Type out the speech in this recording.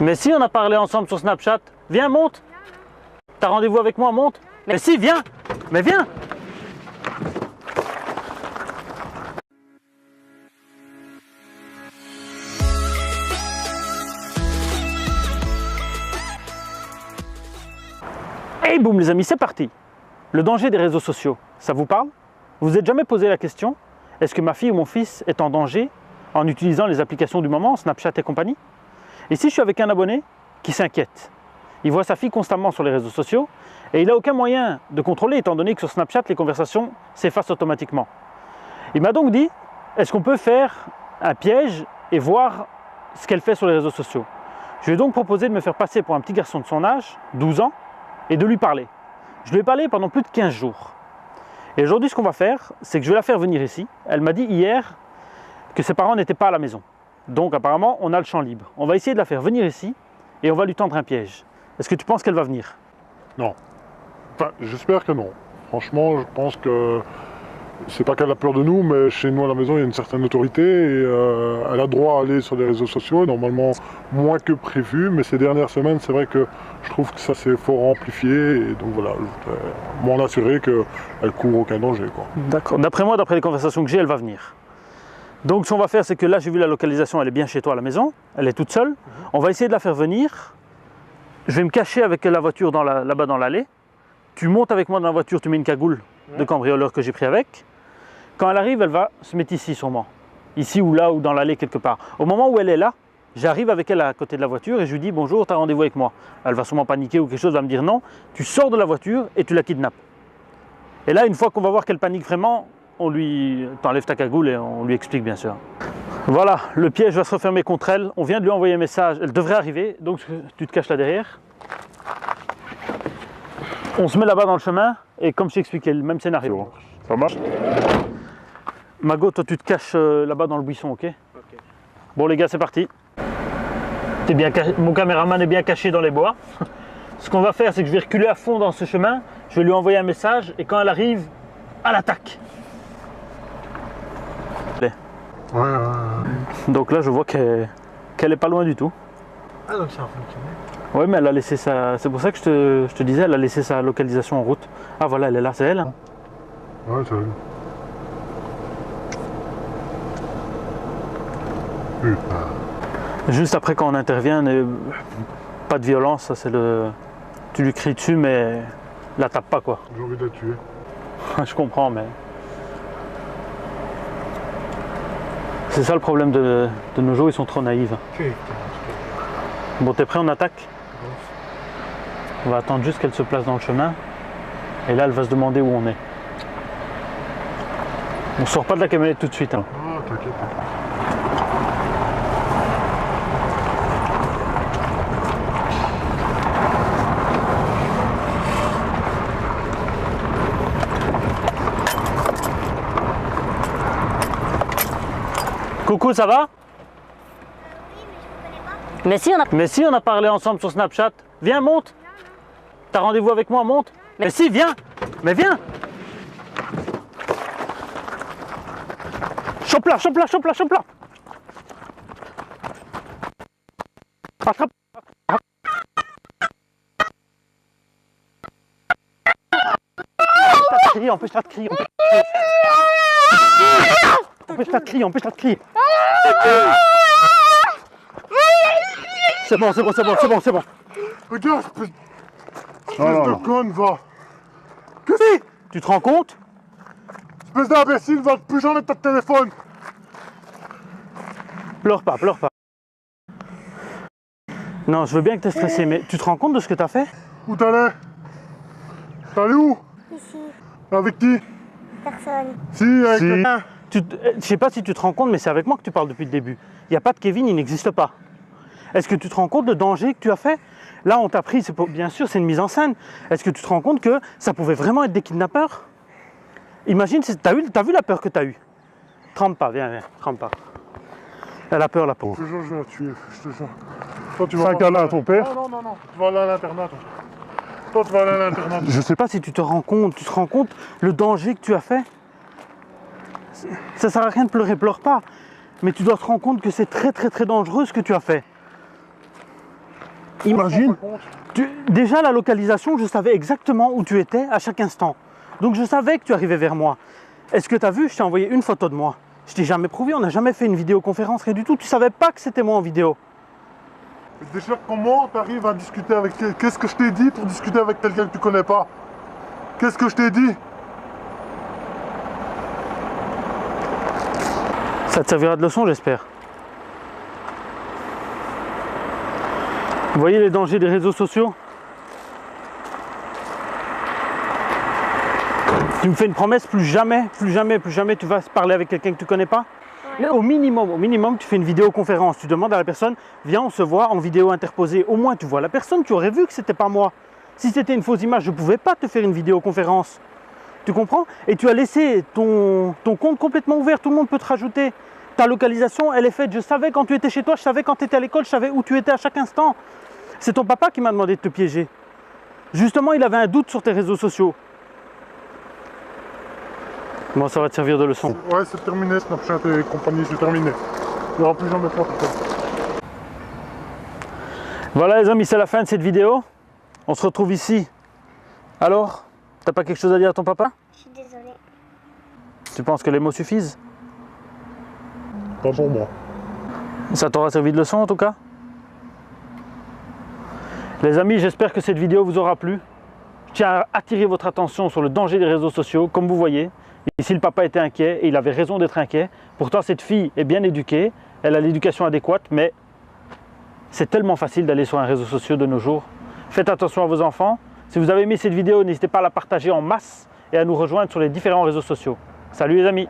Mais si, on a parlé ensemble sur Snapchat. Viens, monte. T'as rendez-vous avec moi, monte. Mais si, viens. Mais viens. Et boum les amis, c'est parti. Le danger des réseaux sociaux, ça vous parle? Vous vous êtes jamais posé la question, est-ce que ma fille ou mon fils est en danger en utilisant les applications du moment, Snapchat et compagnie? Et si je suis avec un abonné qui s'inquiète, il voit sa fille constamment sur les réseaux sociaux et il n'a aucun moyen de contrôler étant donné que sur Snapchat, les conversations s'effacent automatiquement. Il m'a donc dit, est-ce qu'on peut faire un piège et voir ce qu'elle fait sur les réseaux sociaux? Je lui ai donc proposé de me faire passer pour un petit garçon de son âge, 12 ans, et de lui parler. Je lui ai parlé pendant plus de 15 jours. Et aujourd'hui, ce qu'on va faire, c'est que je vais la faire venir ici. Elle m'a dit hier que ses parents n'étaient pas à la maison. Donc apparemment, on a le champ libre. On va essayer de la faire venir ici et on va lui tendre un piège. Est-ce que tu penses qu'elle va venir? Non. Enfin, j'espère que non. Franchement, je pense que c'est pas qu'elle a peur de nous, mais chez nous à la maison, il y a une certaine autorité et elle a droit à aller sur les réseaux sociaux, normalement moins que prévu, mais ces dernières semaines, c'est vrai que je trouve que ça s'est fort amplifié et donc voilà, je voudrais m'en assurer qu'elle court aucun danger, quoi. D'accord. D'après moi, d'après les conversations que j'ai, elle va venir. Donc ce qu'on va faire, c'est que là, j'ai vu la localisation, elle est bien chez toi à la maison, elle est toute seule. On va essayer de la faire venir. Je vais me cacher avec la voiture là-bas dans l'allée. Tu montes avec moi dans la voiture, tu mets une cagoule de cambrioleur que j'ai pris avec. Quand elle arrive, elle va se mettre ici sûrement. Ici ou là ou dans l'allée quelque part. Au moment où elle est là, j'arrive avec elle à côté de la voiture et je lui dis bonjour, tu as rendez-vous avec moi. Elle va sûrement paniquer ou quelque chose, va me dire non. Tu sors de la voiture et tu la kidnappes. Et là, une fois qu'on va voir qu'elle panique vraiment, on lui t'enlève ta cagoule et on lui explique bien sûr. Voilà, le piège va se refermer contre elle. On vient de lui envoyer un message, elle devrait arriver, donc tu te caches là derrière. On se met là-bas dans le chemin et comme je t'ai expliqué, le même scénario. Ça marche? Mago, toi tu te caches là-bas dans le buisson, ok? Ok. Bon les gars, c'est parti. Mon caméraman est bien caché dans les bois. Ce qu'on va faire, c'est que je vais reculer à fond dans ce chemin. Je vais lui envoyer un message et quand elle arrive, à l'attaque. Ouais. Donc là, je vois qu'elle est pas loin du tout. Ah donc ça a fonctionné. Oui, mais elle a laissé sa... C'est pour ça que je te disais, elle a laissé sa localisation en route. Ah voilà, elle est là, c'est elle. Hein. Ouais, c'est elle. Putain. Juste après, quand on intervient, pas de violence, ça c'est le... Tu lui cries dessus, mais la tape pas quoi. J'ai envie de la tuer. Je comprends, mais... C'est ça le problème de nos jours, ils sont trop naïfs. Putain. Bon, t'es prêt, on attaque? On va attendre juste qu'elle se place dans le chemin. Et là, elle va se demander où on est. On sort pas de la camionnette tout de suite. Hein. Ah, t'inquiète. Coucou, ça va? Mais si, on a parlé ensemble sur Snapchat. Viens, monte. T'as rendez-vous avec moi, monte. Mais si, viens. Mais viens. Chope-la, chope-la, chope-la, chope-la. Attrape. Empêche-la de crier, empêche-la de crier. Empêche-la de crier. C'est bon. Regarde, espèce de conne, va. Qu'est-ce que tu te rends compte? Espèce d'imbécile, va plus jamais de ta téléphone. Pleure pas. Non, je veux bien que tu es stressé, mais tu te rends compte de ce que tu as fait? Où t'allais? T'allais où? Ici, Avec qui? personne. Si, avec quelqu'un. Je sais pas si tu te rends compte, mais c'est avec moi que tu parles depuis le début. Il n'y a pas de Kevin, il n'existe pas. Est-ce que tu te rends compte du danger que tu as fait? Là, on t'a pris, bien sûr, c'est une mise en scène. Est-ce que tu te rends compte que ça pouvait vraiment être des kidnappeurs? Imagine, t'as vu la peur que tu as eue? Trempe pas, viens, trempe pas. Elle a peur, la pauvre. Je te jure, je vais la tuer, je te jure. Toi, tu vas C'est un câlin à ton père? Non. Tu vas aller à l'internat, toi. Toi, tu vas aller à l'internat. Je sais pas si tu te rends compte le danger que tu as fait? Ça sert à rien de pleurer, pleure pas. Mais tu dois te rendre compte que c'est très dangereux ce que tu as fait. Imagine, déjà la localisation, je savais exactement où tu étais à chaque instant. Donc je savais que tu arrivais vers moi. Est-ce que tu as vu, je t'ai envoyé une photo de moi. Je t'ai jamais prouvé, on n'a jamais fait une vidéoconférence, rien du tout. Tu savais pas que c'était moi en vidéo. Déjà, comment tu arrives à discuter avec... Qu'est-ce que je t'ai dit pour discuter avec quelqu'un que tu connais pas? Qu'est-ce que je t'ai dit? Ça te servira de leçon, j'espère. Vous voyez les dangers des réseaux sociaux? Tu me fais une promesse, plus jamais tu vas parler avec quelqu'un que tu connais pas? Ouais. Au minimum, tu fais une vidéoconférence. Tu demandes à la personne, viens, on se voit en vidéo interposée. Au moins, tu vois la personne, tu aurais vu que c'était pas moi. Si c'était une fausse image, je ne pouvais pas te faire une vidéoconférence. Tu comprends? Et tu as laissé ton compte complètement ouvert, tout le monde peut te rajouter. Ta localisation, elle est faite. Je savais quand tu étais chez toi, je savais quand tu étais à l'école, je savais où tu étais à chaque instant. C'est ton papa qui m'a demandé de te piéger. Justement, il avait un doute sur tes réseaux sociaux. Bon, ça va te servir de leçon. Ouais, c'est terminé, Snapchat et compagnie, c'est terminé. Il n'y aura plus jamais de ça. Voilà les amis, c'est la fin de cette vidéo. On se retrouve ici. Alors, t'as pas quelque chose à dire à ton papa? Je suis désolée. Tu penses que les mots suffisent? Pas pour moi. Ça t'aura servi de leçon en tout cas? Les amis, j'espère que cette vidéo vous aura plu. Je tiens à attirer votre attention sur le danger des réseaux sociaux. Comme vous voyez, ici le papa était inquiet et il avait raison d'être inquiet. Pourtant cette fille est bien éduquée, elle a l'éducation adéquate, mais c'est tellement facile d'aller sur un réseau social de nos jours. Faites attention à vos enfants. Si vous avez aimé cette vidéo, n'hésitez pas à la partager en masse et à nous rejoindre sur les différents réseaux sociaux. Salut les amis!